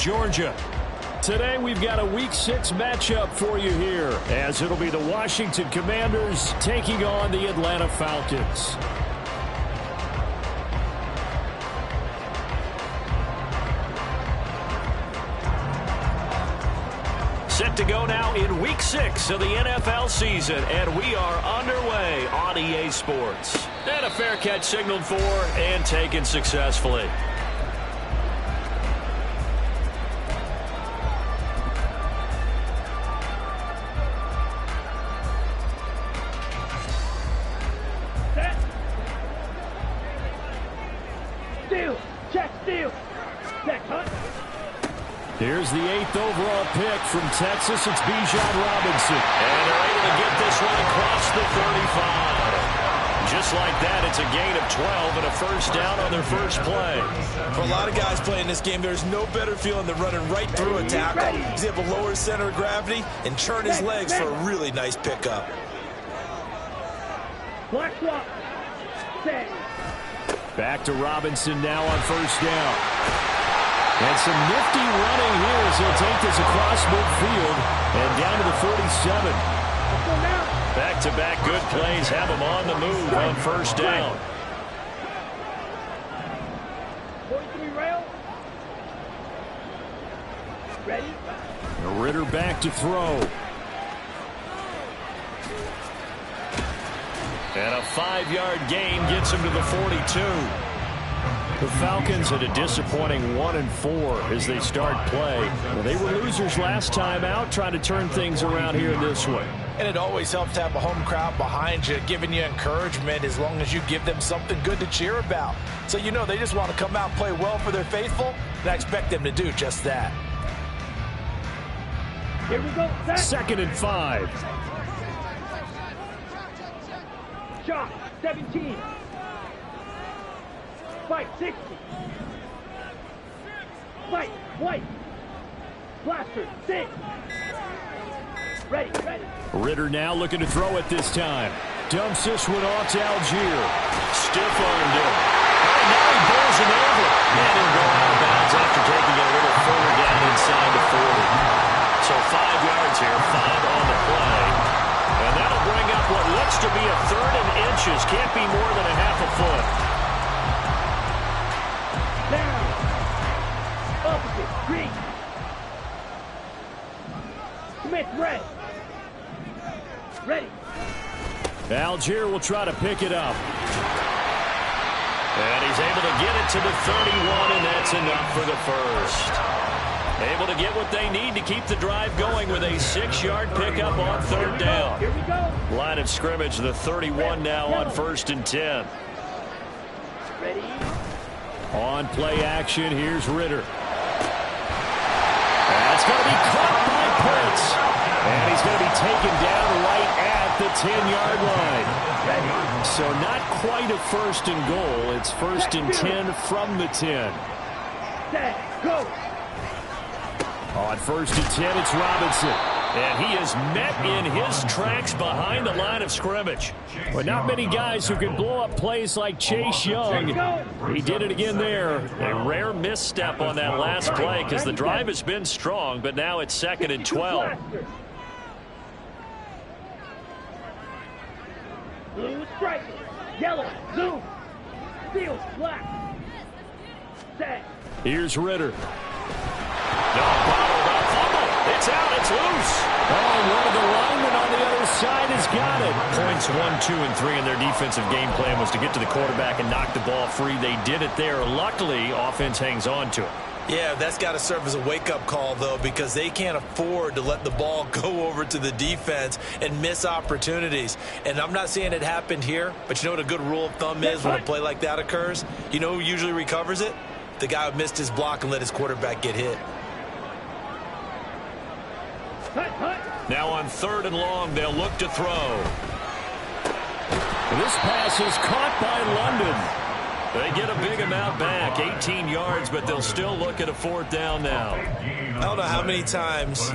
Georgia. Today we've got a Week 6 matchup for you here, as it'll be the Washington Commanders taking on the Atlanta Falcons. Set to go now in Week 6 of the NFL season, and we are underway on EA Sports. And a fair catch signaled for and taken successfully. Here's the 8th overall pick from Texas. It's Bcbwk6S1. And they're able to get this one across the 35. Just like that, it's a gain of 12 and a first down on their first play. For a lot of guys playing this game, there's no better feeling than running right through a tackle. He's able to lower his center of gravity and turn his legs for a really nice pickup. Back to Robinson now on first down. And some nifty running here as he'll take this across midfield and down to the 47. Back-to-back good plays have him on the move on first down. Ritter back to throw. And a 5-yard gain gets him to the 42. The Falcons had a disappointing 1-4 as they start play. Well, they were losers last time out, trying to turn things around here this way. And it always helps to have a home crowd behind you, giving you encouragement as long as you give them something good to cheer about. So you know they just want to come out and play well for their faithful, and I expect them to do just that. Here we go. 2nd and 5. Shot, 17. Fight, 60. Fight, white. Blaster, 6. Ready. Ritter now looking to throw it this time. Dumps this one off to Algier. Stiff-armed him. And now he bowls him over. And he'll go out of bounds after taking it a little further down inside the 40. So 5 yards here, 5 on the play. And that'll bring up what looks to be a 3rd and inches. Can't be more than a half a foot. Down. Opposite. Green. Smith, red. Ready. Algier will try to pick it up. And he's able to get it to the 31, and that's enough for the first. Able to get what they need to keep the drive going with a 6-yard pickup on 3rd down. Here we go. Line of scrimmage, the 31 now on 1st and 10. Ready. On play action, here's Ritter. That's going to be caught by Pitts. And he's going to be taken down right at the 10-yard line. So not quite a 1st and goal. It's 1st and 10 from the 10. Set, go. On 1st and 10, it's Robinson. And he is met in his tracks behind the line of scrimmage. But not many guys who can blow up plays like Chase Young. He did it again there. A rare misstep on that last play because the drive has been strong, but now it's 2nd and 12. Blue stripe, yellow, zoom, steel, black. Set. Here's Ritter. No, it's out, it's loose. Oh, one of the linemen on the other side has got it. Points 1, 2, and 3 in their defensive game plan was to get to the quarterback and knock the ball free. They did it there. Luckily, offense hangs on to it. Yeah, that's got to serve as a wake-up call, though, because they can't afford to let the ball go over to the defense and miss opportunities. And I'm not saying it happened here, but you know what a good rule of thumb is when a play like that occurs? You know who usually recovers it? The guy who missed his block and let his quarterback get hit. Now on 3rd and long, they'll look to throw. This pass is caught by London. They get a big amount back, 18 yards, but they'll still look at a 4th down now. I don't know how many times,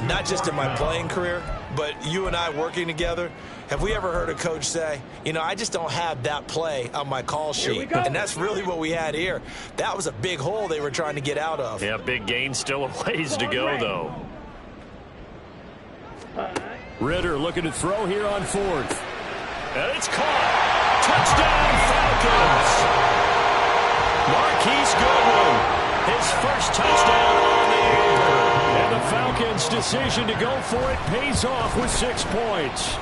not just in my playing career, but you and I working together, have we ever heard a coach say, you know, I just don't have that play on my call sheet? And that's really what we had here. That was a big hole they were trying to get out of. Yeah, big gain, still a ways to go, though. Ritter looking to throw here on fourth. And it's caught. Touchdown, Falcons. Marquise Goodwin, his first touchdown on the year. And the Falcons' decision to go for it pays off with 6 points.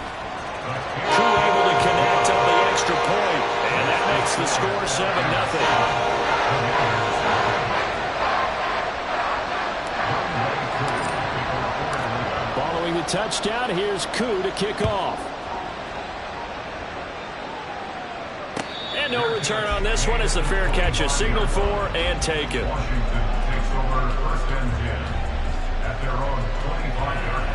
Crew able to connect on the extra point, and that makes the score 7-0. Following the touchdown, here's Koo to kick off. And no return on this one as the fair catch is signaled for and taken. Washington takes over first and 10 at their own 25-yard line.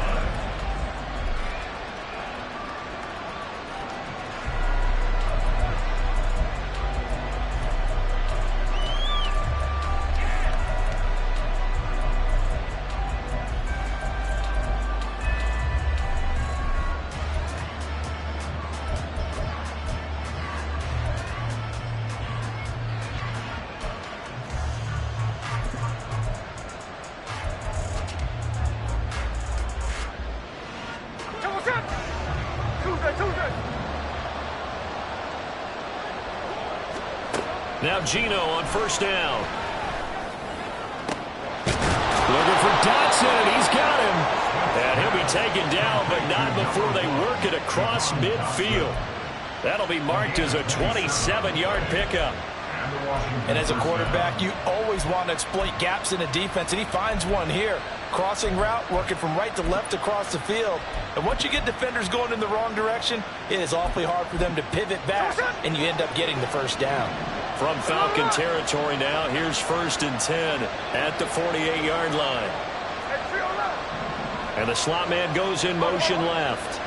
Now Gino on first down. Looking for Dotson, and he's got him. And he'll be taken down, but not before they work it across midfield. That'll be marked as a 27-yard pickup. And as a quarterback, you always want to exploit gaps in a defense, and he finds one here. Crossing route, working from right to left across the field. And once you get defenders going in the wrong direction, it is awfully hard for them to pivot back, and you end up getting the first down. From Falcon territory now, here's first and 10 at the 48-yard line. And the slot man goes in motion left.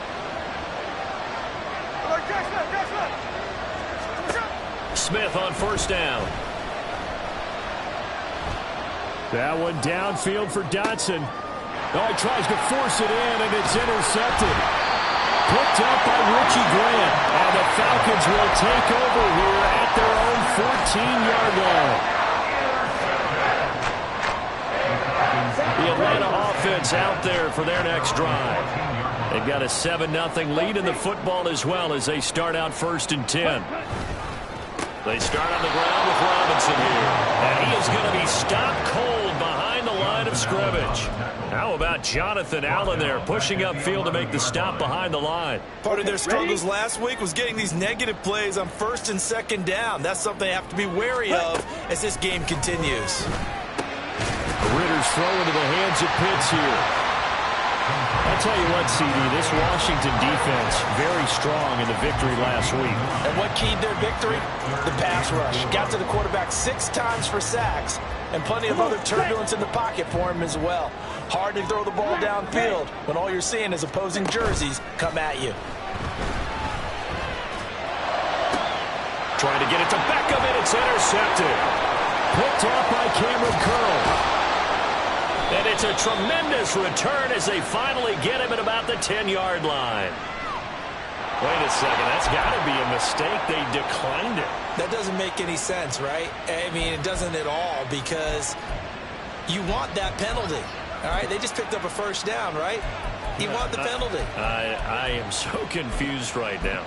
Smith on first down. That one downfield for Dotson. Oh, he tries to force it in, and it's intercepted. Picked up by Richie Grant. And the Falcons will take over here at their own 14-yard line. The Atlanta offense out there for their next drive. They've got a 7-0 lead in the football as well as they start out first and 10. They start on the ground with Robinson here. And he is going to be stopped cold behind the line of scrimmage. How about Jonathan Allen there pushing upfield to make the stop behind the line? Part of their struggles last week was getting these negative plays on first and second down. That's something they have to be wary of as this game continues. Ritter's throw into the hands of Pitts here. I'll tell you what, CD, this Washington defense very strong in the victory last week. And what keyed their victory? The pass rush. Got to the quarterback 6 times for sacks, and plenty of other turbulence in the pocket for him as well. Hard to throw the ball downfield when all you're seeing is opposing jerseys come at you. Trying to get it to Beckham, and it's intercepted. Picked off by Cameron Curl. And it's a tremendous return as they finally get him at about the 10-yard line. Wait a second, that's got to be a mistake. They declined it. That doesn't make any sense, right? I mean, it doesn't at all, because you want that penalty. All right, they just picked up a first down, right? You want the penalty. I am so confused right now.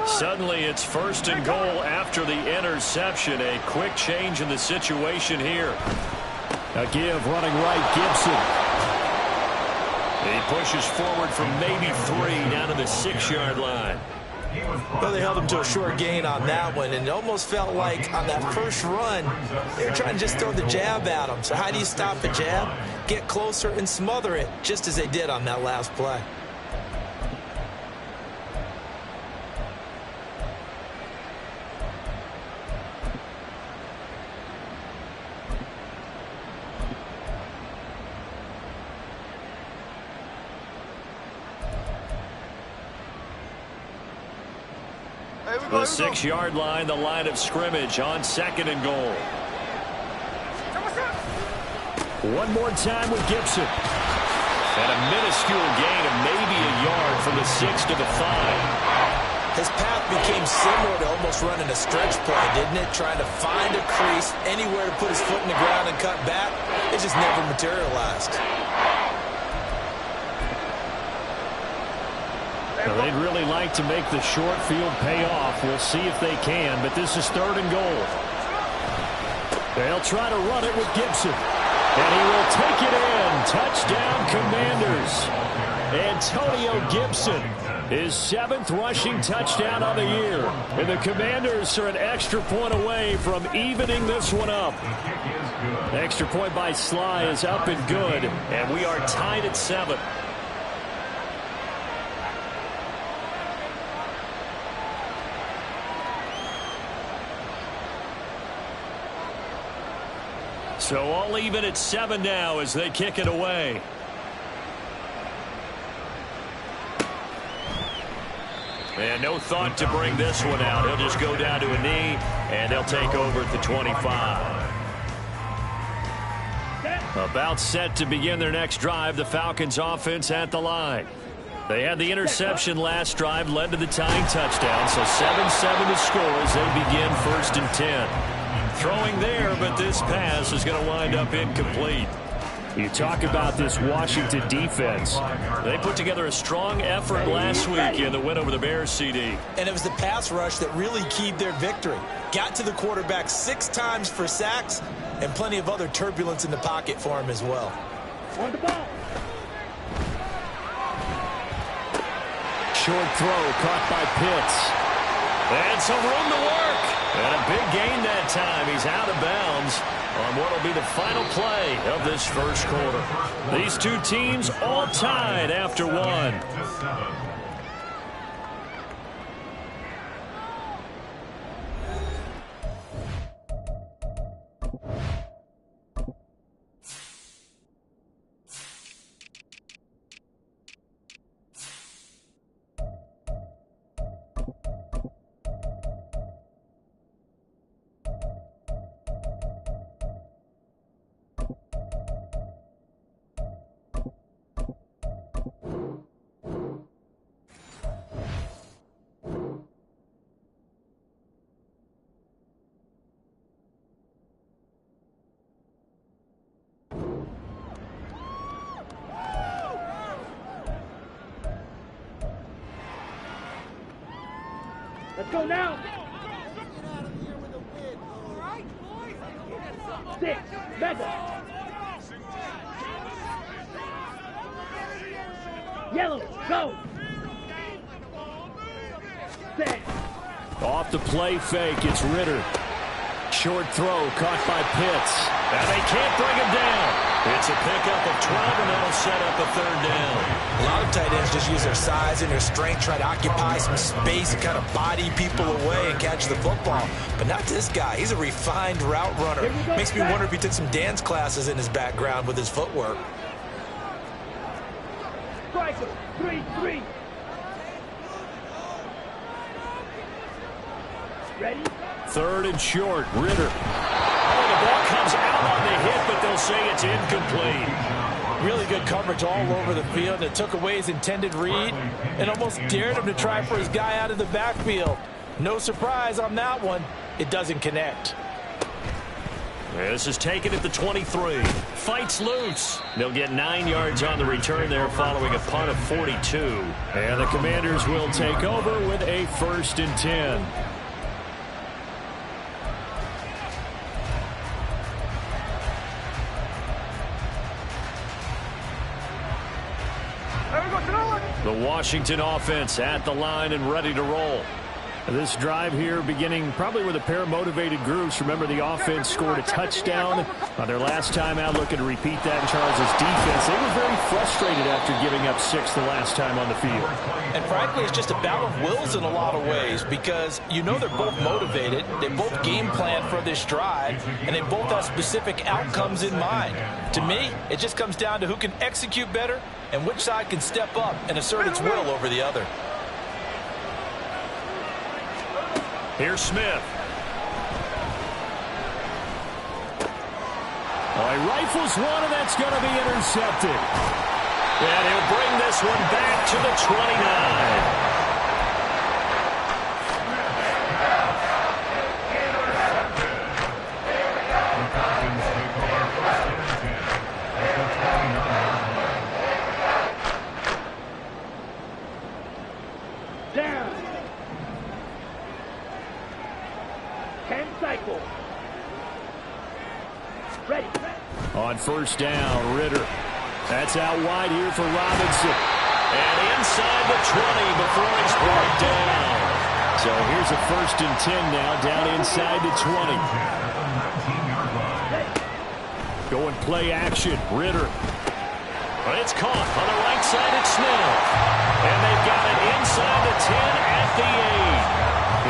Suddenly it's first and goal after the interception. A quick change in the situation here. A give running right, Gibson. He pushes forward from maybe 3 down to the 6-yard line. Well, they held him to a short gain on that one, and it almost felt like on that first run, they were trying to just throw the jab at him. So how do you stop a jab? Get closer and smother it, just as they did on that last play. The 6-yard line, the line of scrimmage on second and goal. One more time with Gibson. And a minuscule gain of maybe a yard from the 6 to the 5. His path became similar to almost running a stretch play, didn't it? Trying to find a crease, anywhere to put his foot in the ground and cut back. It just never materialized. Well, they'd really like to make the short field pay off. We'll see if they can, but this is 3rd and goal. They'll try to run it with Gibson. And he will take it in. Touchdown, Commanders. Antonio Gibson, his 7th rushing touchdown on the year. And the Commanders are an extra point away from evening this one up. Extra point by Sly is up and good. And we are tied at 7. So all even at 7 now as they kick it away. And no thought to bring this one out. He'll just go down to a knee, and they'll take over at the 25. About set to begin their next drive, the Falcons offense at the line. They had the interception last drive, led to the tying touchdown, so 7-7 the score as they begin 1st and 10. Throwing there, but this pass is going to wind up incomplete. You talk about this Washington defense. They put together a strong effort last week in the win over the Bears, CD. And it was the pass rush that really keyed their victory. Got to the quarterback 6 times for sacks and plenty of other turbulence in the pocket for him as well. On the ball. Short throw caught by Pitts. And some room to work. And a big gain that time. He's out of bounds on what will be the final play of this first quarter. These two teams all tied after 1. Let's go now. 6, Mega. Yellow, go. Set. Off the play fake, it's Ritter. Short throw caught by Pitts. And they can't bring him down. It's a pickup of 12, and that'll set up a 3rd down. A lot of tight ends just use their size and their strength, try to occupy some space and kind of body people away and catch the football. But not this guy. He's a refined route runner. Makes me wonder if he took some dance classes in his background with his footwork. Striker, 3-3. Ready? 3rd and short, Ritter. Oh, the ball comes out on the hit, but they'll say it's incomplete. Really good coverage all over the field. It took away his intended read and almost dared him to try for his guy out of the backfield. No surprise on that one. It doesn't connect. This is taken at the 23. Fights loose. They'll get 9 yards on the return there following a punt of 42. And the Commanders will take over with a 1st and 10. The Washington offense at the line and ready to roll. This drive here beginning probably with a pair of motivated groups. Remember, the offense scored a touchdown on their last time out. Looking to repeat that in Charles' defense. They were very frustrated after giving up 6 the last time on the field. And frankly, it's just a battle of wills in a lot of ways because you know they're both motivated. They both game plan for this drive, and they both have specific outcomes in mind. To me, it just comes down to who can execute better and which side can step up and assert its will over the other. Here's Smith. Oh, he rifles one, and that's going to be intercepted. And he'll bring this one back to the 29. Down. 10 cycles. Ready. On first down, Ritter. That's out wide here for Robinson. And inside the 20 before he's brought down. So here's a 1st and 10 now, down inside the 20. Going play action, Ritter. But it's caught on the right side at Smith. And they've got it inside the 10 at the 8.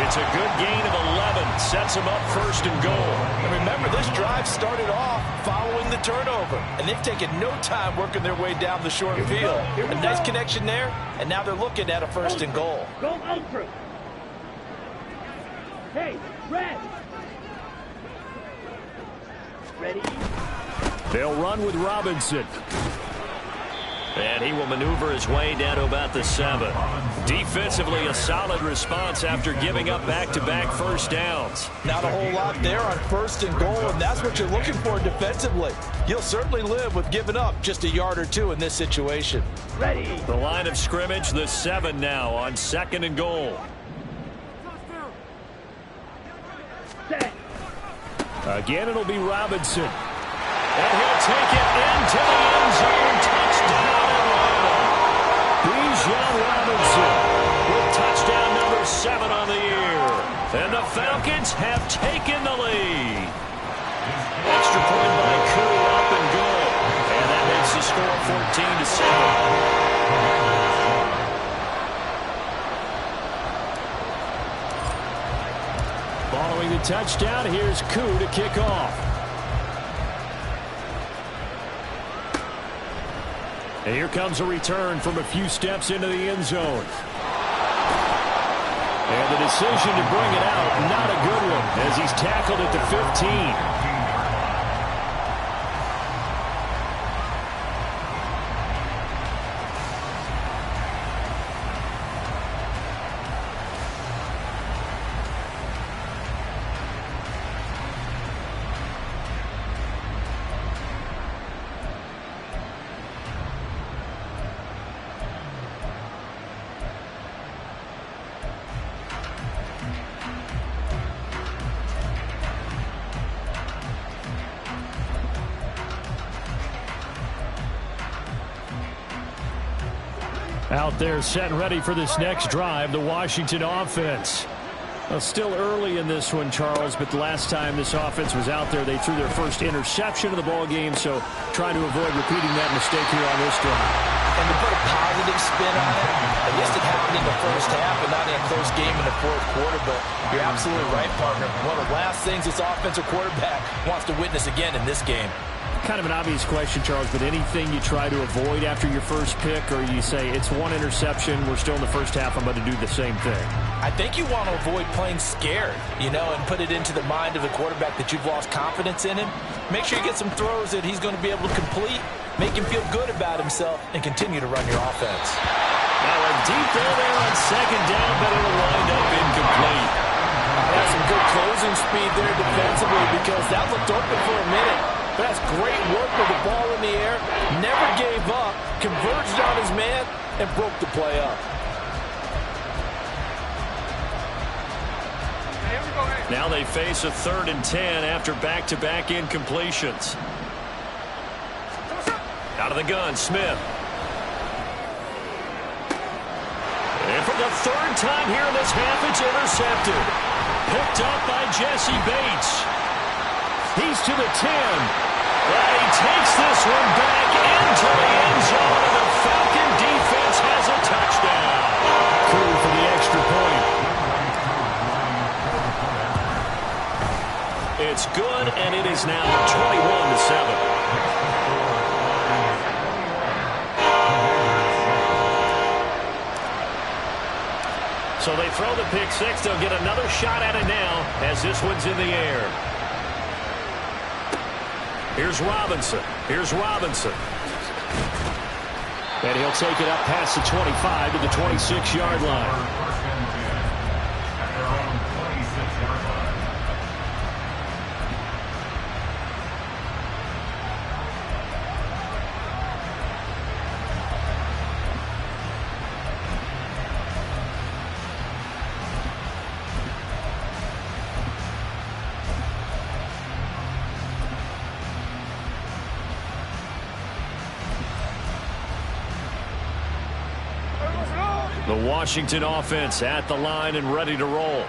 It's a good gain of 11. Sets them up 1st and goal. And remember, this drive started off following the turnover. And they've taken no time working their way down the short field. A nice connection there. And now they're looking at a 1st and goal. Go ultra. Hey, red. Ready. They'll run with Robinson. And he will maneuver his way down to about the 7. Defensively, a solid response after giving up back-to-back first downs. Not a whole lot there on 1st and goal, and that's what you're looking for defensively. You'll certainly live with giving up just a yard or two in this situation. Ready. The line of scrimmage, the 7 now on 2nd and goal. Set. Again, it'll be Robinson. And he'll take it into the end zone. Touchdown, Atlanta. Bijan Robinson with touchdown number 7 on the year. And the Falcons have taken the lead. Extra point by Koo, up and good. And that makes the score 14-7. Following the touchdown, here's Koo to kick off. And here comes a return from a few steps into the end zone. And the decision to bring it out, not a good one, as he's tackled at the 15. Out there set and ready for this next drive, the Washington offense. Well, still early in this one, Charles, but the last time this offense was out there, they threw their first interception of the ball game, so trying to avoid repeating that mistake here on this drive. And to put a positive spin on it, at least it happened in the first half and not in a close game in the 4th quarter, but you're absolutely right, partner. One of the last things this offensive quarterback wants to witness again in this game. Kind of an obvious question, Charles, but anything you try to avoid after your first pick, or you say it's one interception, we're still in the first half, I'm going to do the same thing? I think you want to avoid playing scared, you know, and put it into the mind of the quarterback that you've lost confidence in him. Make sure you get some throws that he's going to be able to complete, make him feel good about himself, and continue to run your offense. Now a deep ball there on 2nd down, but it'll wind up incomplete. That's some good closing speed there defensively, because that looked open for a minute. That's great work with the ball in the air. Never gave up, converged on his man, and broke the play up. Now they face a 3rd and 10 after back-to-back incompletions. Out of the gun, Smith. And for the 3rd time here in this half, it's intercepted. Picked up by Jesse Bates. He's to the 10. But he takes this one back into the end zone, and the Falcon defense has a touchdown. Cool for the extra point. It's good, and it is now 21-7. So they throw the pick six. They'll get another shot at it now as this one's in the air. Here's Robinson. Here's Robinson. And he'll take it up past the 25 to the 26-yard line. First and 10 at their own 26-yard line. The Washington offense at the line and ready to roll.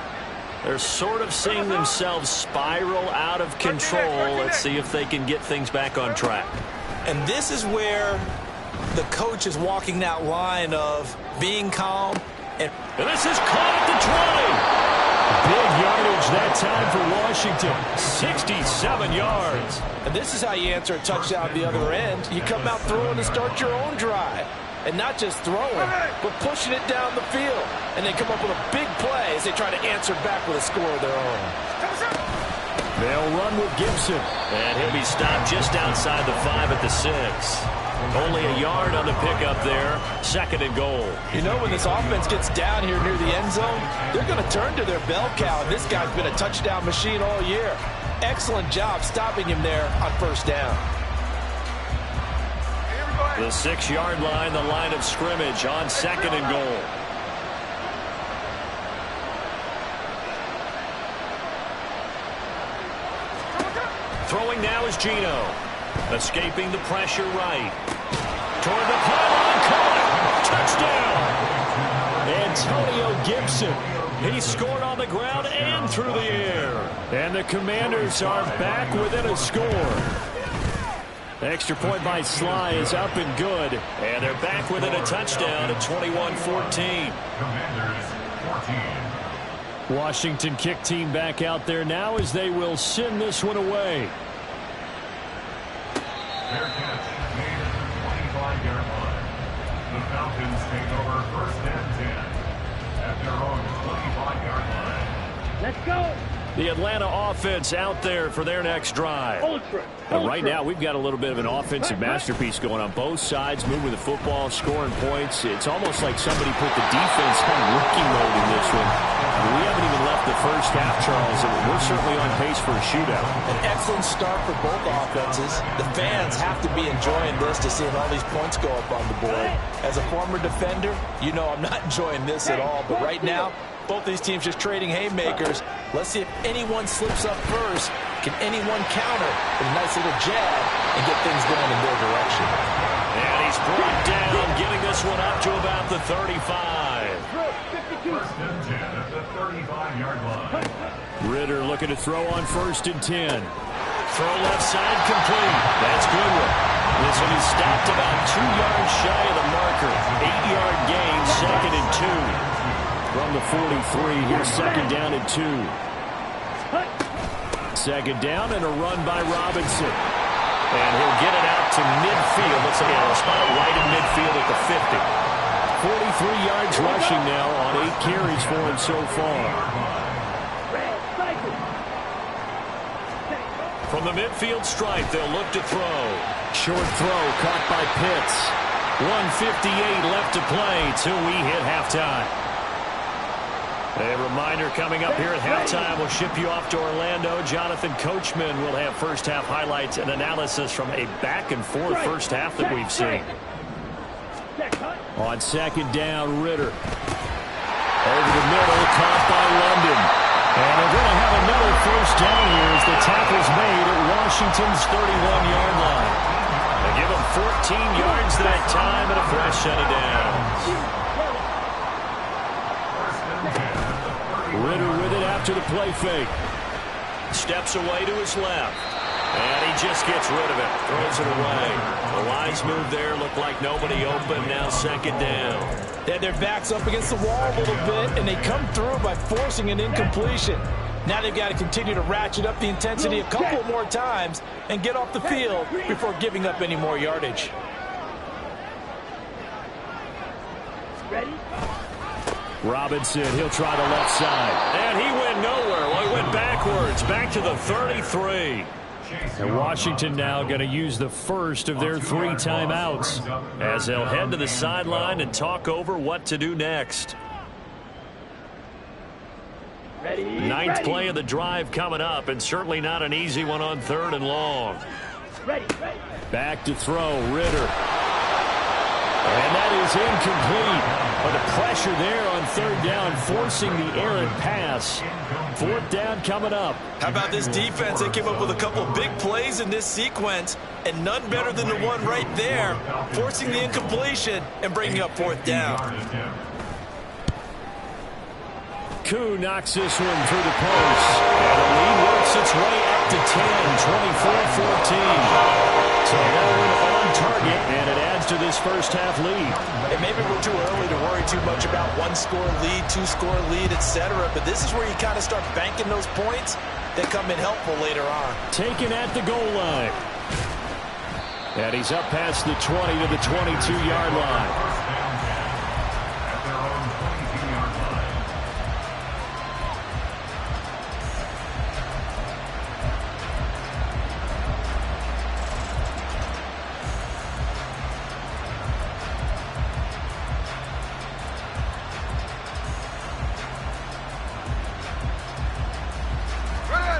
They're sort of seeing themselves spiral out of control. Let's see if they can get things back on track. And this is where the coach is walking that line of being calm. And this is caught at the 20. Big yardage that time for Washington. 67 yards. And this is how you answer a touchdown at the other end. You come out throwing to start your own drive. And not just throwing, but pushing it down the field. And they come up with a big play as they try to answer back with a score of their own. They'll run with Gibson. And he'll be stopped just outside the 5 at the 6. Only a yard on the pickup there. 2nd and goal. You know, when this offense gets down here near the end zone, they're going to turn to their bell cow. And this guy's been a touchdown machine all year. Excellent job stopping him there on first down. The 6-yard line, the line of scrimmage on 2nd and goal. Throwing now is Geno. Escaping the pressure right. Toward the pylon, caught. Touchdown. Antonio Gibson. He scored on the ground and through the air. And the Commanders are back within a score. Extra point by Sly is up and good. And they're back within a touchdown at 21-14. Commanders 14. Washington kick team back out there now as they will send this one away. Their catch made at the 25-yard line. The Falcons take over first and 10 at their own 25-yard line. Let's go. The Atlanta offense out there for their next drive. Ultra. And right now, we've got a little bit of an offensive masterpiece going on both sides, moving the football, scoring points. It's almost like somebody put the defense on rookie mode in this one. We haven't even left the first half, Charles, and we're certainly on pace for a shootout. An excellent start for both offenses. The fans have to be enjoying this to seeing all these points go up on the board. As a former defender, you know I'm not enjoying this at all. But right now, both these teams just trading haymakers. Let's see if anyone slips up first. Can anyone counter with a nice little jab and get things going in their direction? And he's brought down, getting this one up to about the 35. First and 10 at the 35-yard line. Ritter looking to throw on 1st and 10. Throw left side complete. That's Goodwin. This one is stopped about 2 yards shy of the marker. 8-yard gain, 2nd and 2. From the 43, here's 2nd down and 2. 2nd down and a run by Robinson. And he'll get it out to midfield. Looks like a spot right in midfield at the 50. 43 yards rushing now on 8 carries for him so far. From the midfield stripe, they'll look to throw. Short throw caught by Pitts. 1:58 left to play till we hit halftime. A reminder coming up here at halftime, we'll ship you off to Orlando. Jonathan Coachman will have first half highlights and analysis from a back-and-forth first half that we've seen. On 2nd down, Ritter. Over the middle, caught by London. And they're going to have another first down here as the tackle's made at Washington's 31-yard line. They give them 14 yards that time and a fresh set of downs. Ritter with it after the play fake. Steps away to his left. And he just gets rid of it. Throws it away. The lines move there. Look like nobody open. Now 2nd down. They had their backs up against the wall a little bit, and they come through by forcing an incompletion. Now they've got to continue to ratchet up the intensity a couple more times and get off the field before giving up any more yardage. Ready? Robinson, he'll try the left side. And he went nowhere. Well, he went backwards, back to the 33. And Washington now going to use the first of their 3 timeouts as they'll head to the sideline and talk over what to do next. Ninth play of the drive coming up, and certainly not an easy one on 3rd and long. Back to throw, Ritter. And that is incomplete. But the pressure there on 3rd down, forcing the errant pass. 4th down coming up. How about this defense? They came up with a couple of big plays in this sequence, and none better than the one right there, forcing the incompletion and bringing up 4th down. Koo knocks this one through the post. And the lead works its way up to 10, 24-14. So no one on target, and it adds to this first half lead. And maybe we're too early to worry too much about 1-score lead, 2-score lead, etc. But this is where you kind of start banking those points that come in helpful later on. Taken at the goal line. And he's up past the 20 to the 22-yard line. At their own 22-yard line.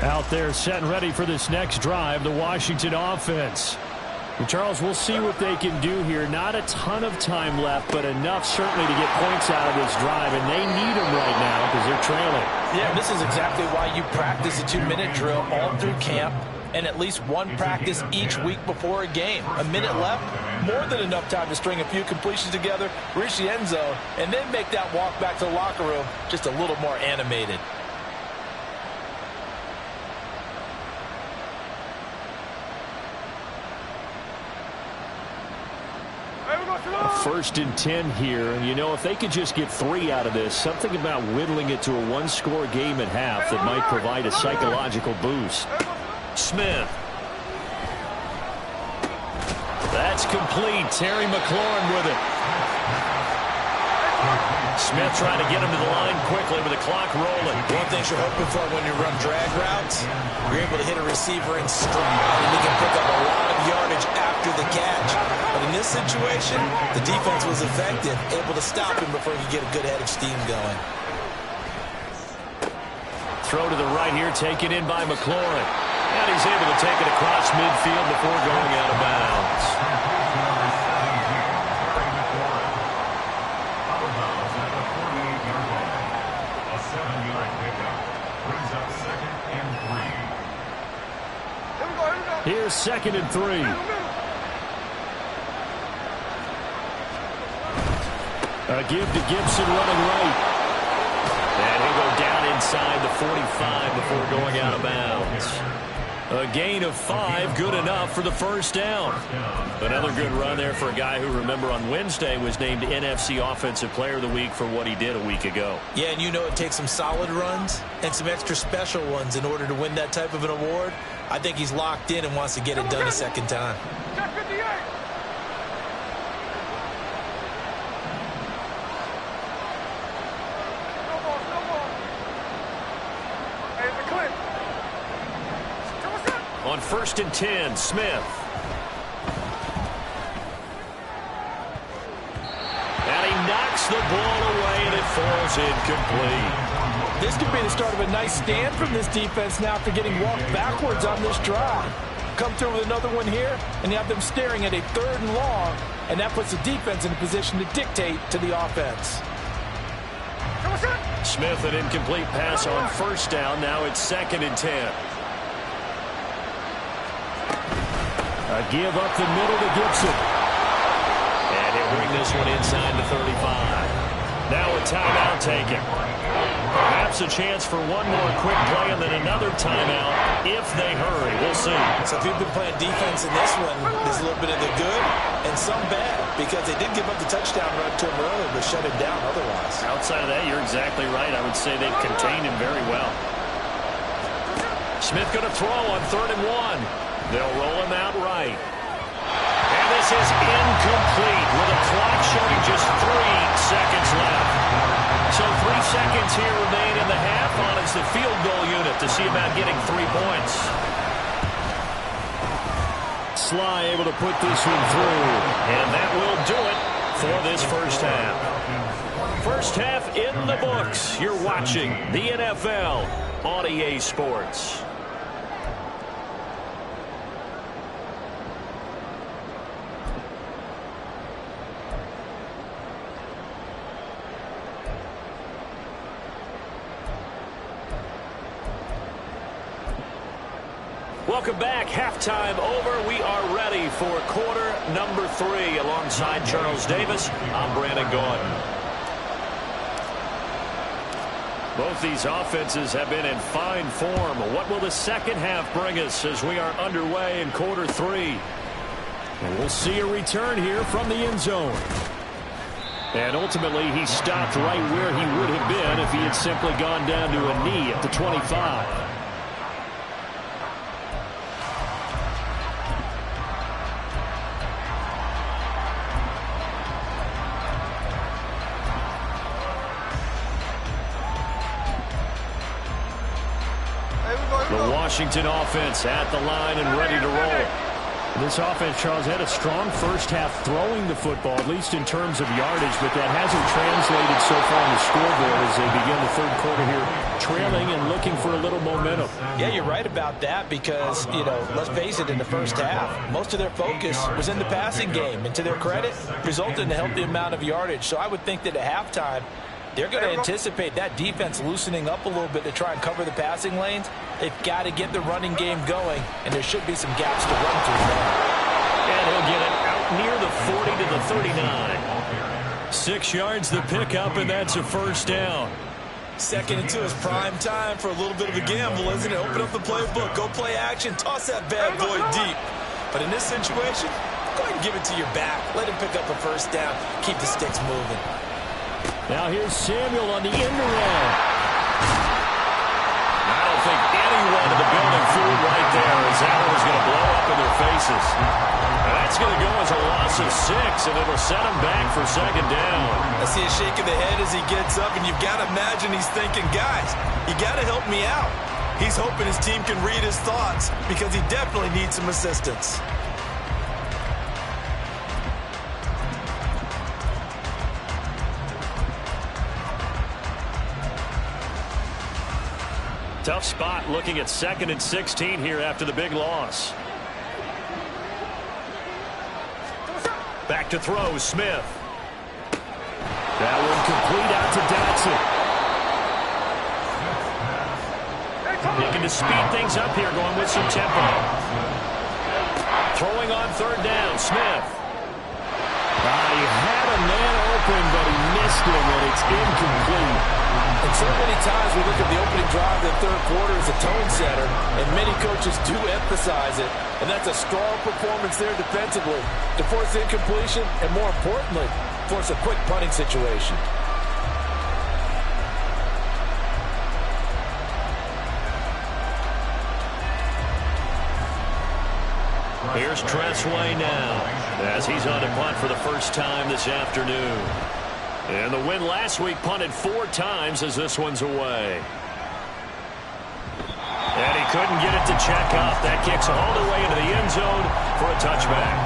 Out there set and ready for this next drive, the Washington offense. And Charles, we'll see what they can do here. Not a ton of time left, but enough certainly to get points out of this drive, and they need them right now because they're trailing. Yeah, this is exactly why you practice a 2-minute drill all through camp and at least one practice each week before a game. A minute left, more than enough time to string a few completions together, reach the end zone, and then make that walk back to the locker room just a little more animated. First and 10 here, and you know, if they could just get 3 out of this, something about whittling it to a 1-score game at half that might provide a psychological boost. Smith. That's complete. Terry McLaurin with it. Smith trying to get him to the line quickly with the clock rolling. One thing you're hoping for when you run drag routes, you're able to hit a receiver in stride, and he can pick up a lot of yardage after the catch. But in this situation, the defense was effective, able to stop him before he could get a good head of steam going. Throw to the right here, taken in by McLaurin. And he's able to take it across midfield before going out of bounds. Here's 2nd and 3. A give to Gibson running right. And he'll go down inside the 45 before going out of bounds. A gain of 5, good enough for the first down. Another good run there for a guy who, remember, on Wednesday was named NFC Offensive Player of the Week for what he did a week ago. Yeah, and you know it takes some solid runs and some extra special ones in order to win that type of an award. I think he's locked in and wants to get it done a second time. On 1st and 10, Smith. And he knocks the ball away, and it falls incomplete. This could be the start of a nice stand from this defense now after getting walked backwards on this drive. Come through with another one here, and you have them staring at a 3rd and long, and that puts the defense in a position to dictate to the offense. Smith, an incomplete pass on 1st down. Now it's 2nd and 10. A give up the middle to Gibson. And he'll bring this one inside the 35. Now a timeout taken. Perhaps a chance for one more quick play and then another timeout if they hurry. We'll see. So if you've been playing defense in this one, there's a little bit of the good and some bad because they did give up the touchdown run to him earlier but shut him down otherwise. Outside of that, you're exactly right. I would say they've contained him very well. Smith going to throw on 3rd and 1. They'll roll him out right. And this is incomplete with a clock showing just 3 seconds left. So 3 seconds here remain in the half on as the field goal unit to see about getting 3 points. Sly able to put this one through. And that will do it for this first half. First half in the books. You're watching the NFL on EA Sports. Welcome back. Halftime over. We are ready for quarter number 3. Alongside Charles Davis, I'm Brandon Gordon. Both these offenses have been in fine form. What will the second half bring us as we are underway in quarter 3? And we'll see a return here from the end zone. And ultimately, he stopped right where he would have been if he had simply gone down to a knee at the 25. The Washington offense at the line and ready to roll. This offense, Charles, had a strong first half throwing the football, at least in terms of yardage, but that hasn't translated so far on the scoreboard as they begin the third quarter here, trailing and looking for a little momentum. Yeah, you're right about that because, let's face it, in the first half, most of their focus was in the passing game. And to their credit, resulted in a healthy amount of yardage. So I would think that at halftime, they're going to anticipate that defense loosening up a little bit to try and cover the passing lanes. They've got to get the running game going, and there should be some gaps to run through there. And he'll get it out near the 40 to the 39. 6 yards the pickup, and that's a first down. Second and 2 is prime time for a little bit of a gamble, isn't it? Open up the playbook, go play action, toss that bad boy deep. But in this situation, go ahead and give it to your back. Let him pick up a first down. Keep the sticks moving. Now here's Samuel on the end around. I don't think anyone in the building fooled right there as that one was going to blow up in their faces. That's going to go as a loss of 6, and it'll set him back for second down. I see a shake of the head as he gets up, and you've got to imagine he's thinking, guys, you got to help me out. He's hoping his team can read his thoughts because he definitely needs some assistance. Tough spot looking at 2nd and 16 here after the big loss. Back to throw, Smith. That one complete out to Dotson. Looking to speed things up here, going with some tempo. Throwing on 3rd down, Smith. He had a man open, but he missed him, and it's incomplete. And so many times we look at the opening drive of the third quarter as a tone setter, and many coaches do emphasize it. And that's a strong performance there defensively to force incompletion and, more importantly, force a quick punting situation. Here's Tressway now as he's on to punt for the first time this afternoon. And the win last week punted 4 times as this one's away. And he couldn't get it to check up. That kicks all the way into the end zone for a touchback.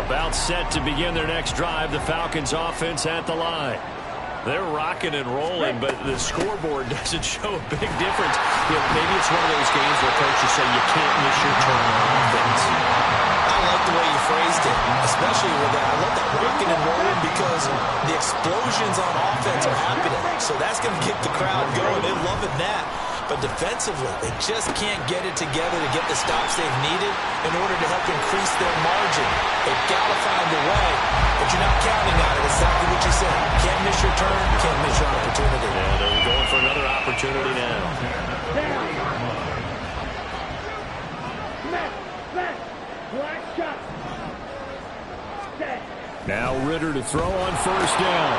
About set to begin their next drive, the Falcons offense at the line. They're rocking and rolling, but the scoreboard doesn't show a big difference. Maybe it's one of those games where coaches say you can't miss your turn on offense. I like the way you phrased it, especially with that. I love that rocking and rolling because the explosions on offense are happening. So that's going to keep the crowd going. They're loving that. But defensively, they just can't get it together to get the stops they've needed in order to help increase their margin. They've got to find a way, but you're not counting on it. Exactly what you said. Can't miss your turn, can't miss your opportunity. And they're going for another opportunity now. Now Ritter to throw on first down.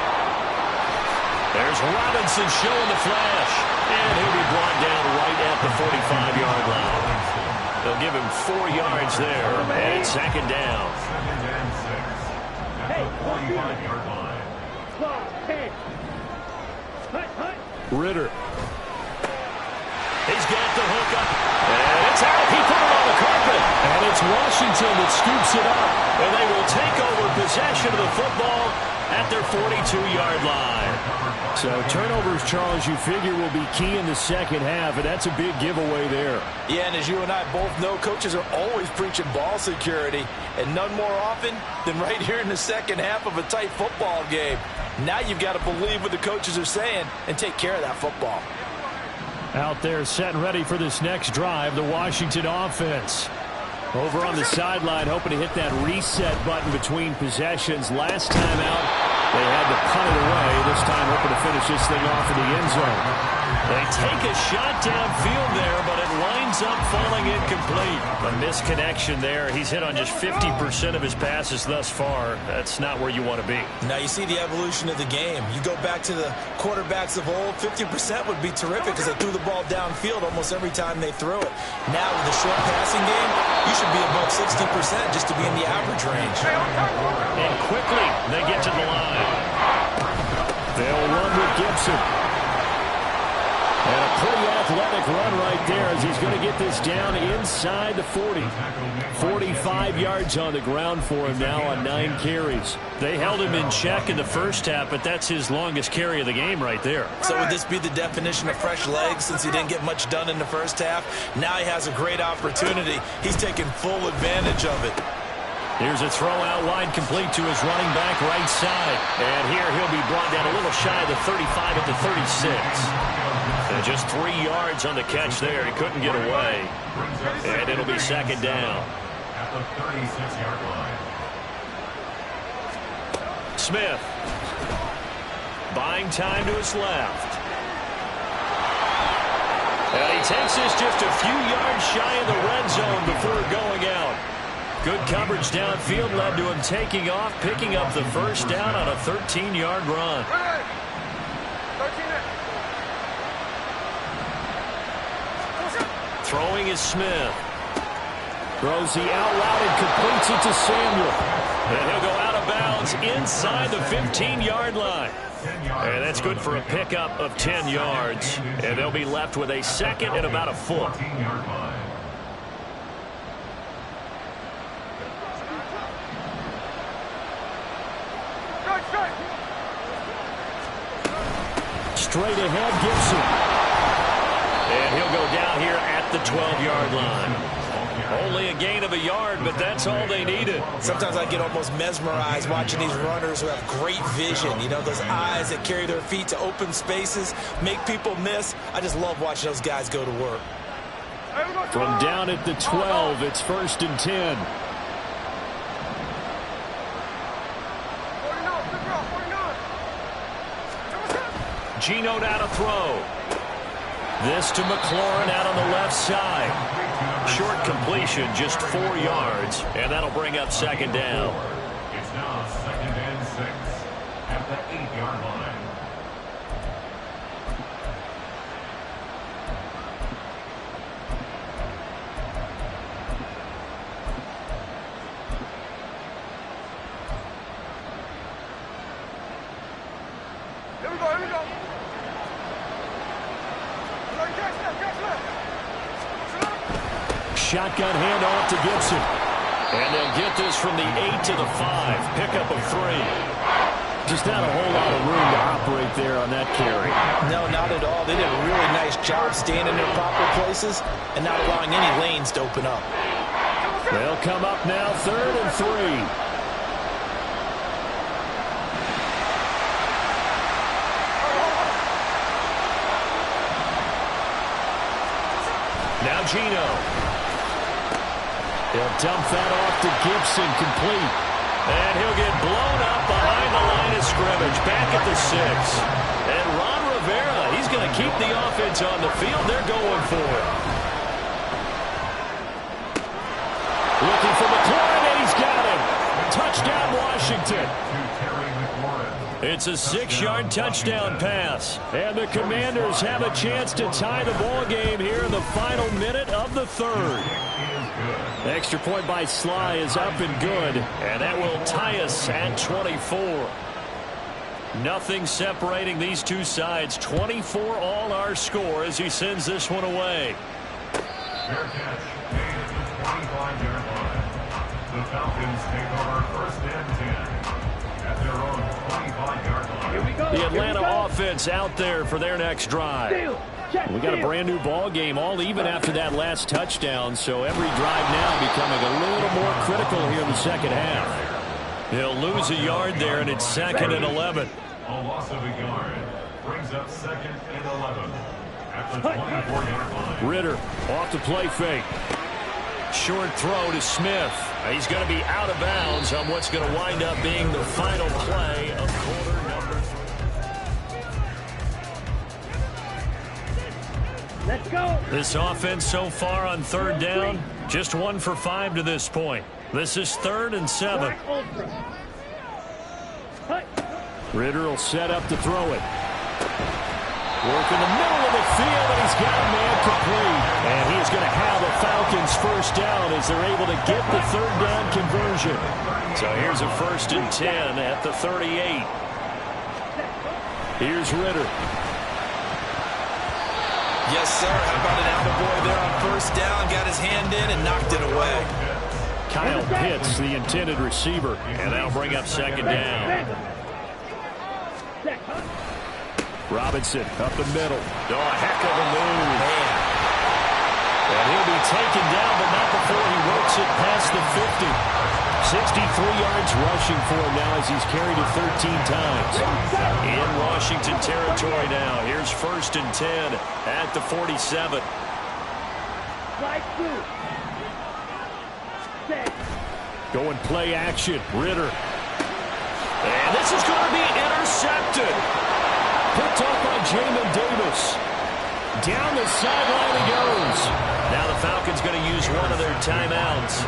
There's Robinson showing the flash. And he'll be brought down right at the 45-yard line. They'll give him 4 yards there, and it's second down. Ritter. He's got the hook And it's Washington that scoops it up, and they will take over possession of the football at their 42-yard line. So turnovers, Charles, you figure will be key in the second half, and that's a big giveaway there. Yeah, and as you and I both know, coaches are always preaching ball security, and none more often than right here in the second half of a tight football game. Now you've got to believe what the coaches are saying and take care of that football. Out there set and ready for this next drive, the Washington offense. Over on the sideline, hoping to hit that reset button between possessions. Last time out, they had to punt it away. This time, hoping to finish this thing off in the end zone. They take a shot downfield there, but it winds up falling incomplete. A misconnection there. He's hit on just 50% of his passes thus far. That's not where you want to be. Now you see the evolution of the game. You go back to the quarterbacks of old, 50% would be terrific because they threw the ball downfield almost every time they threw it. Now with the short passing game, you should be above 60% just to be in the average range. And quickly, they get to the line. They'll run with Gibson. And a pretty athletic run right there as he's going to get this down inside the 40. 45 yards on the ground for him now on 9 carries. They held him in check in the first half, but that's his longest carry of the game right there. So would this be the definition of fresh legs since he didn't get much done in the first half? Now he has a great opportunity. He's taking full advantage of it. Here's a throw out wide complete to his running back right side. And here he'll be brought down a little shy of the 35 at the 36. And just 3 yards on the catch there. He couldn't get away. And it'll be second down. At the 36-yard line. Smith. Buying time to his left. And he takes this just a few yards shy of the red zone before going out. Good coverage downfield led to him taking off, picking up the first down on a 13-yard run. Throwing is Smith. Throws the out route and completes it to Samuel. And he'll go out of bounds inside the 15-yard line. And that's good for a pickup of 10 yards. And they'll be left with a second and about a foot. Straight ahead, Gibson. And he'll go down here at the 12-yard line. Only a gain of a yard, but that's all they needed. Sometimes I get almost mesmerized watching these runners who have great vision. You know, those eyes that carry their feet to open spaces, make people miss. I just love watching those guys go to work. From down at the 12, it's 1st and 10. Gino now to throw. This to McLaurin out on the left side. Short completion, just 4 yards, and that'll bring up second down. It's now 2nd and 6 at the 8-yard line. Here we go. Shotgun handoff to Gibson. And they'll get this from the 8 to the 5. Pickup of 3. Just not a whole lot of room to operate there on that carry. No, not at all. They did a really nice job staying in their proper places and not allowing any lanes to open up. They'll come up now 3rd and 3. Now Gino. He'll dump that off to Gibson, complete. And he'll get blown up behind the line of scrimmage, back at the 6. And Ron Rivera, he's going to keep the offense on the field. They're going for it. Looking for McLaurin, and he's got him. Touchdown, Washington. It's a 6-yard touchdown pass. And the Commanders have a chance to tie the ball game here in the final minute of the 3rd. Extra point by Sly is up and good. And that will tie us at 24. Nothing separating these two sides. 24 all our score as he sends this one away. Fair catch. 25-yard line. The Falcons take over first and 10 at their own 25-yard line. Here we go. The Atlanta offense out there for their next drive. We got a brand new ball game, all even after that last touchdown, so every drive now becoming a little more critical here in the second half. He'll lose a yard there, and it's 2nd and 11. A loss of a yard brings up 2nd and 11 at the 24-yard line. Ritter off the play fake. Short throw to Smith. He's going to be out of bounds on what's going to wind up being the final play of quarter number 3. Let's go. This offense so far on 3rd down, just 1 for 5 to this point. This is 3rd and 7. Ritter will set up to throw it. Work in the middle of the field, and he's got a man complete. And he is going to have a Falcons first down as they're able to get the 3rd down conversion. So here's a 1st and 10 at the 38. Here's Ritter. Yes, sir. How about an attaboy there on first down? Got his hand in and knocked it away. Kyle Pitts, the intended receiver, and that'll bring up 2nd down. Robinson up the middle. Oh, a heck of a move. And he'll be taken down, but not before he works it past the 50. 63 yards rushing for him now as he's carried it 13 times. In Washington territory now. Here's 1st and 10 at the 47. Going play action. Ritter. And this is going to be intercepted. Picked off by Jamin Davis. Down the sideline he goes. Now the Falcons going to use one of their timeouts.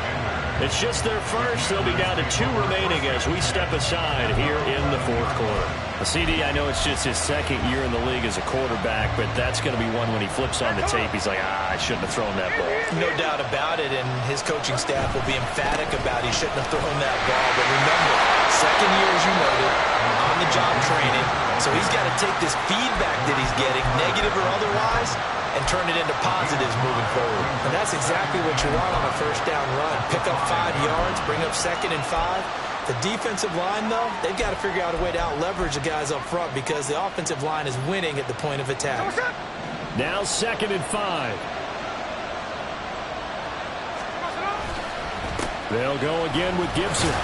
It's just their first. They'll be down to 2 remaining as we step aside here in the 4th quarter. CD, I know it's just his 2nd year in the league as a quarterback, but that's going to be one when he flips on the tape. He's like, I shouldn't have thrown that ball. No doubt about it, and his coaching staff will be emphatic about he shouldn't have thrown that ball. But remember, 2nd year, as you noted, on-the-job training. So he's got to take this feedback that he's getting, negative or otherwise, and turn it into positives moving forward. And that's exactly what you want on a first down run. Pick up 5 yards, bring up 2nd and 5. The defensive line, though, they've got to figure out a way to out-leverage the guys up front because the offensive line is winning at the point of attack. Now 2nd and 5. They'll go again with Gibson.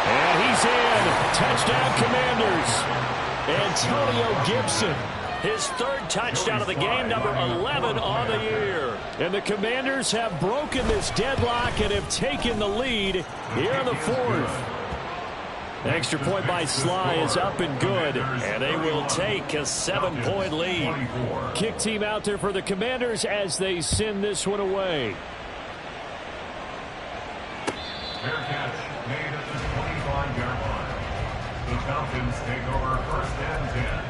And he's in. Touchdown, Commanders. Antonio Gibson. His 3rd touchdown of the game, number 11 on the year. And the Commanders have broken this deadlock and have taken the lead here in the 4th. Extra point by Sly is up and good, and they will take a 7-point lead. Kick team out there for the Commanders as they send this one away. Fair catch made at the 25-yard line. The Falcons take over 1st and 10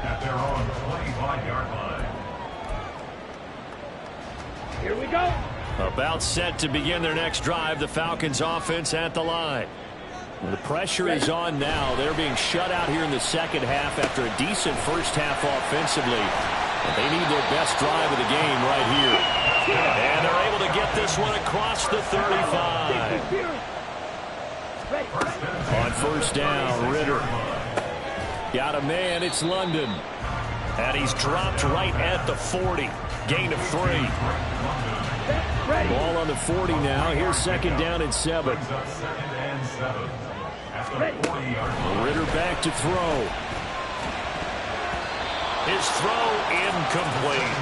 at their own 25-yard line. Here we go. About set to begin their next drive. The Falcons offense at the line. The pressure is on now. They're being shut out here in the second half after a decent first half offensively. But they need their best drive of the game right here. And they're able to get this one across the 35. On first down, Ritter. Got a man, it's London. And he's dropped right at the 40. Gain of 3. Ball on the 40 now. Here's 2nd down and 7. Ritter back to throw. His throw incomplete.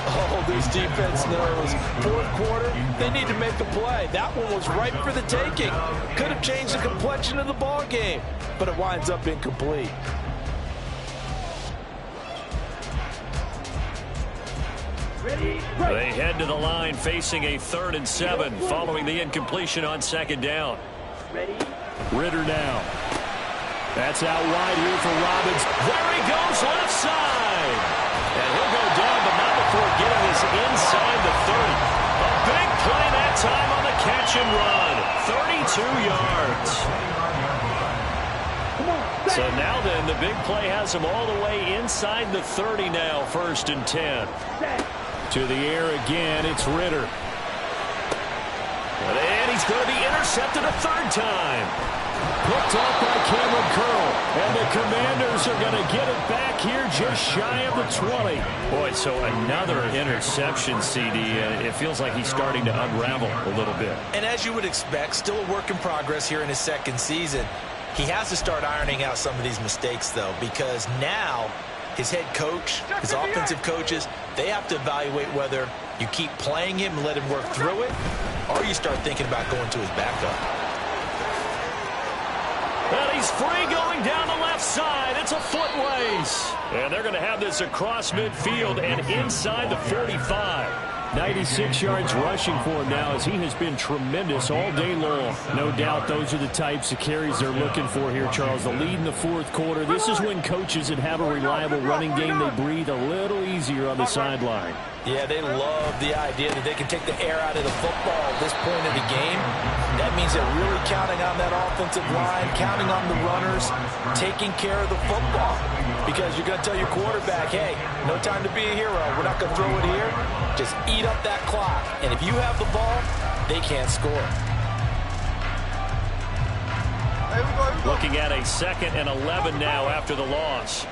Oh, this defense knows. 4th quarter, they need to make a play. That one was ripe for the taking. Could have changed the complexion of the ball game, but it winds up incomplete. They head to the line facing a 3rd and 7 following the incompletion on 2nd down. Ritter now. That's out wide here for Robbins. There he goes, left side. And he'll go down, but not before getting this inside the 30. A big play that time on the catch and run. 32 yards. So now then, the big play has him all the way inside the 30 now, 1st and 10. To the air again, it's Ritter. And he's going to be intercepted a third time. Picked off by Cameron Curl. And the Commanders are going to get it back here just shy of the 20. Boy, so another interception, CD. It feels like he's starting to unravel a little bit. And as you would expect, still a work in progress here in his second season. He has to start ironing out some of these mistakes, though, because now his head coach, his offensive coaches, they have to evaluate whether you keep playing him and let him work through it, or you start thinking about going to his backup. And he's free going down the left side. It's a foot race. And they're going to have this across midfield and inside the 45. 96 yards rushing for him now as he has been tremendous all day long. No doubt those are the types of carries they're looking for here, Charles. The lead in the fourth quarter. This is when coaches that have a reliable running game, they breathe a little easier on the sideline. Yeah, they love the idea that they can take the air out of the football at this point of the game. That means they're really counting on that offensive line, counting on the runners, taking care of the football. Because you're going to tell your quarterback, hey, no time to be a hero. We're not going to throw it here. Just eat up that clock. And if you have the ball, they can't score. Looking at a 2nd and 11 now after the loss.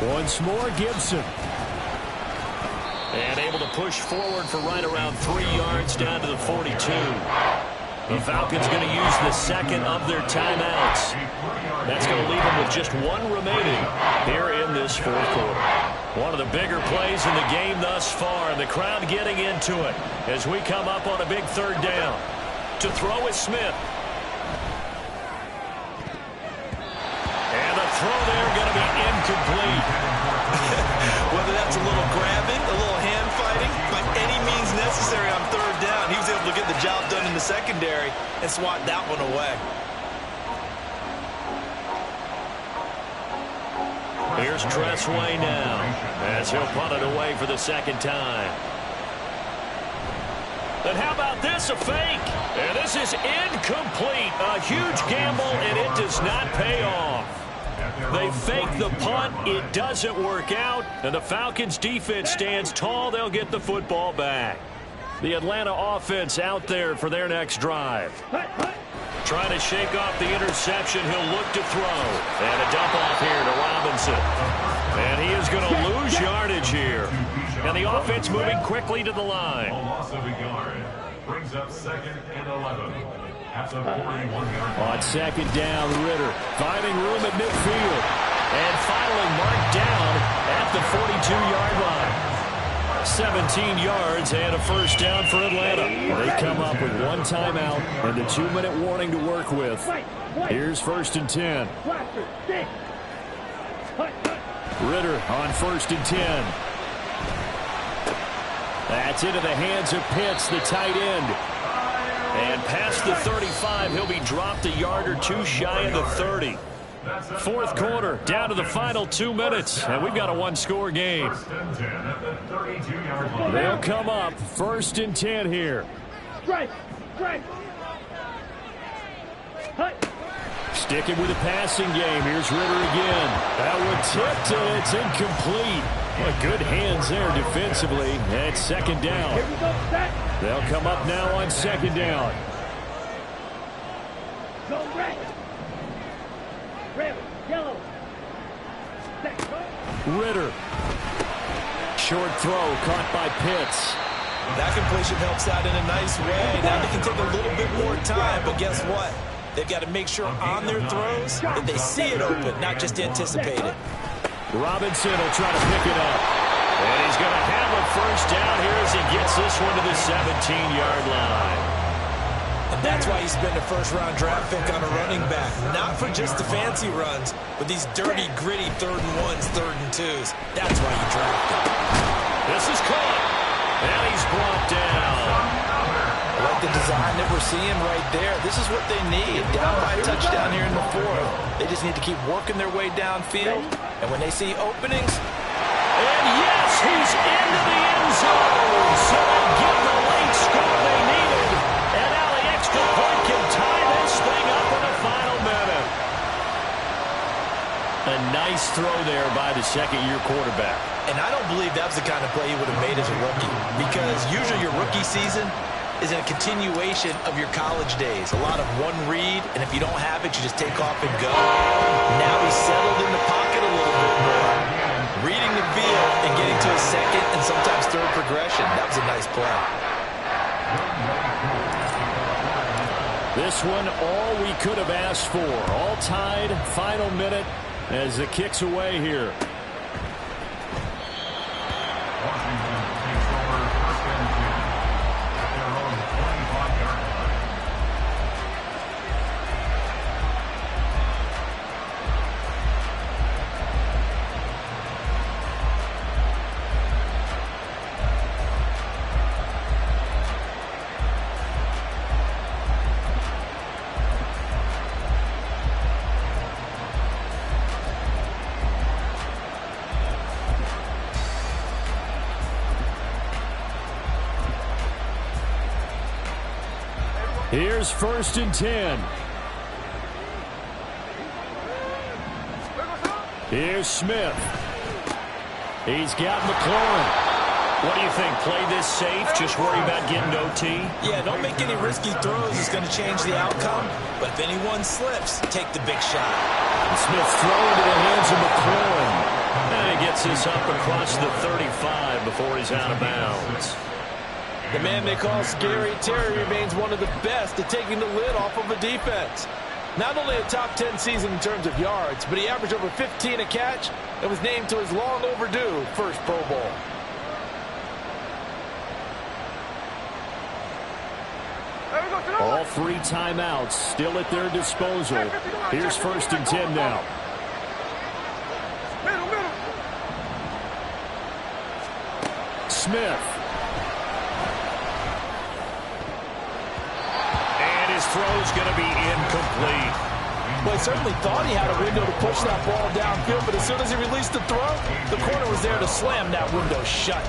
Once more, Gibson. And able to push forward for right around 3 yards down to the 42. The Falcons going to use the second of their timeouts. That's going to leave them with just one remaining here in this fourth quarter. One of the bigger plays in the game thus far, and the crowd getting into it as we come up on a big third down. To throw is Smith. And the throw there going to be incomplete. Whether that's a little grabbing, a little hand fighting, by any means necessary on third down, he was able to get the job done in the secondary and swat that one away. Here's Tressway now as he'll punt it away for the second time. And how about this, a fake? And this is incomplete. A huge gamble, and it does not pay off. They fake the punt. It doesn't work out. And the Falcons defense stands tall. They'll get the football back. The Atlanta offense out there for their next drive. Trying to shake off the interception. He'll look to throw. And a dump off here to Robinson. And he is going to lose yardage here. And the offense moving quickly to the line. A loss of a yard brings up 2nd and 11. At the 41-yard line. On second down, Ritter finding room at midfield. And finally marked down at the 42-yard line. 17 yards and a first down for Atlanta. They come up with one timeout and the 2-minute warning to work with. Here's 1st and 10. Ritter on 1st and 10. That's into the hands of Pitts, the tight end. And past the 35, he'll be dropped a yard or two shy of the 30. Fourth quarter, down to the final 2 minutes, and we've got a one-score game. They'll come up 1st and 10 here. Sticking with the passing game. Here's Ritter again. That one tipped, and it's incomplete. Well, good hands there defensively. And it's second down. They'll come up now on second down. Ritter. Short throw caught by Pitts. That completion helps out in a nice way. Now they can take a little bit more time, but guess what? They've got to make sure on their throws that they see it open, not just anticipate it. Robinson will try to pick it up. And he's going to have a first down here as he gets this one to the 17-yard line. And that's why you spend a first-round draft pick on a running back. Not for just the fancy runs, but these dirty, gritty 3rd and 1s, 3rd and 2s. That's why you draft him. This is caught. And he's brought down. I like the design that we're seeing right there. This is what they need. Down by a touchdown here in the 4th. They just need to keep working their way downfield. And when they see openings... And yes, he's into the end zone. So they get the late score. second-year quarterback. And I don't believe that was the kind of play he would have made as a rookie, because usually your rookie season is a continuation of your college days. A lot of one read, and if you don't have it, you just take off and go. Now he's settled in the pocket a little bit more, reading the field and getting to a second and sometimes third progression. That was a nice play. This one, all we could have asked for. All tied, final minute as the kick's away here. Washington takes over first and 10 at their own 25-yard line. Here's first and 10. Here's Smith. He's got McLaurin. What do you think? Play this safe? Just worry about getting OT? Yeah, don't make any risky throws. It's going to change the outcome. But if anyone slips, take the big shot. Smith throwing into the hands of McLaurin. And he gets this up across the 35 before he's out of bounds. The man they call Scary Terry remains one of the best at taking the lid off of a defense. Not only a top 10 season in terms of yards, but he averaged over 15 a catch and was named to his long overdue first Pro Bowl. All three timeouts still at their disposal. Here's first and 10 now. Smith. And his throw's going to be incomplete. Well, he certainly thought he had a window to push that ball downfield, but as soon as he released the throw, the corner was there to slam that window shut.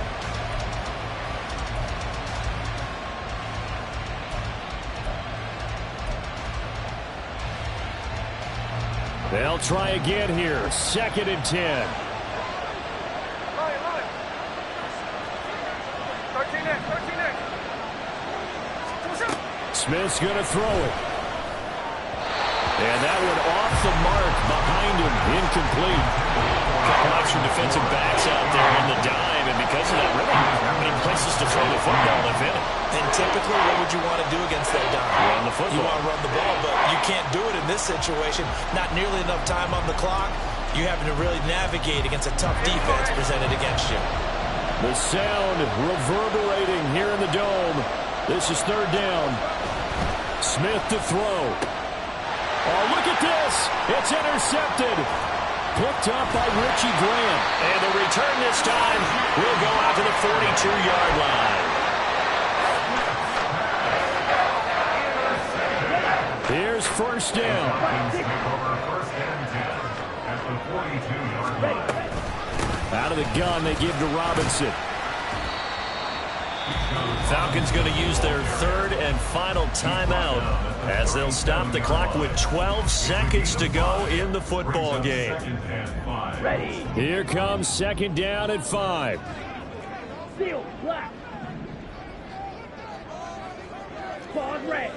They'll try again here. Second and 10. Smith's going to throw it. And that one off the mark behind him. Incomplete. A couple extra defensive backs out there in the dime, and because of that, really not many places to throw the football if in it. And typically, what would you want to do against that dime? Run the football. You want to run the ball, but you can't do it in this situation. Not nearly enough time on the clock. You're having to really navigate against a tough defense presented against you. The sound reverberating here in the dome. This is third down. Smith to throw. Oh, look at this. It's intercepted. Picked up by Richie Grant. And the return this time will go out to the 42-yard line. Here's first down. Out of the gun, they give to Robinson. Falcons going to use their third and final timeout as they'll stop the clock with 12 seconds to go in the football game. Ready. Here comes second down at 5. Seal. Black. Pause. Red.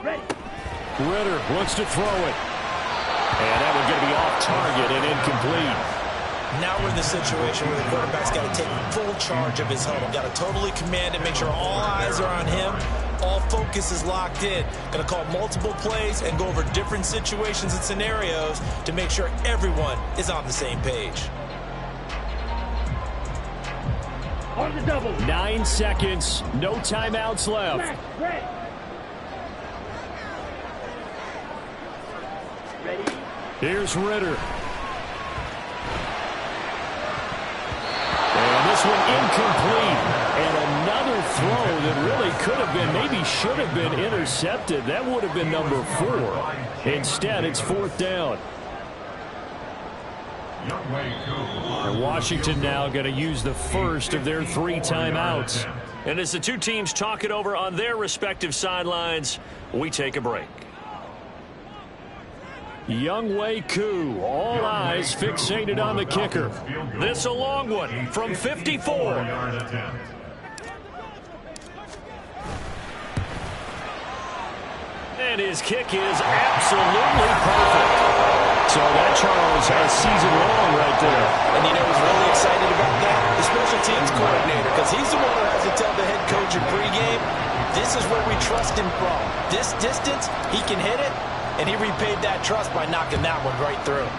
Ready. Ritter looks to throw it. And that one's going to be off target and incomplete. Now we're in the situation where the quarterback's got to take full charge of his huddle. Got to totally command it, make sure all eyes are on him. All focus is locked in. Got to call multiple plays and go over different situations and scenarios to make sure everyone is on the same page. On the double. 9 seconds. No timeouts left. Red. Ready. Here's Ritter. And this one incomplete. And another throw that really could have been, maybe should have been intercepted. That would have been number 4. Instead, it's fourth down. And Washington now going to use the first of their 3 timeouts. And as the two teams talk it over on their respective sidelines, we take a break. Younghoe Koo, all eyes fixated on the kicker. This a long one from 54. And his kick is absolutely perfect. So that, Charles, a season long right there. And you know who's really excited about that? The special teams coordinator, because he's the one who has to tell the head coach in pregame, this is where we trust him from. This distance, he can hit it, and he repaid that trust by knocking that one right through.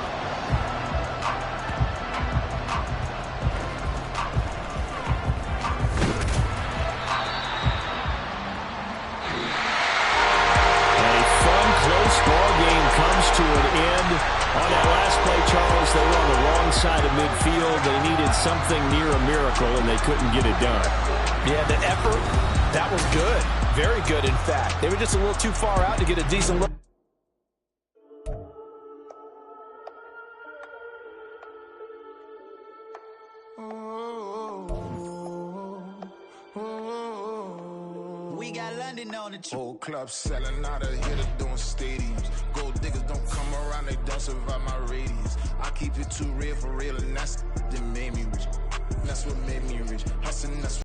Close ball game comes to an end. On that last play, Charles, they were on the wrong side of midfield. They needed something near a miracle, and they couldn't get it done. Yeah, the effort, that was good. Very good, in fact. They were just a little too far out to get a decent look. We got London on the trip. Whole club selling out of here to doing stadiums. Gold diggers don't come around, they don't survive my radius. I keep it too real for real, and that's that made me rich. That's what made me rich. Hustling, that's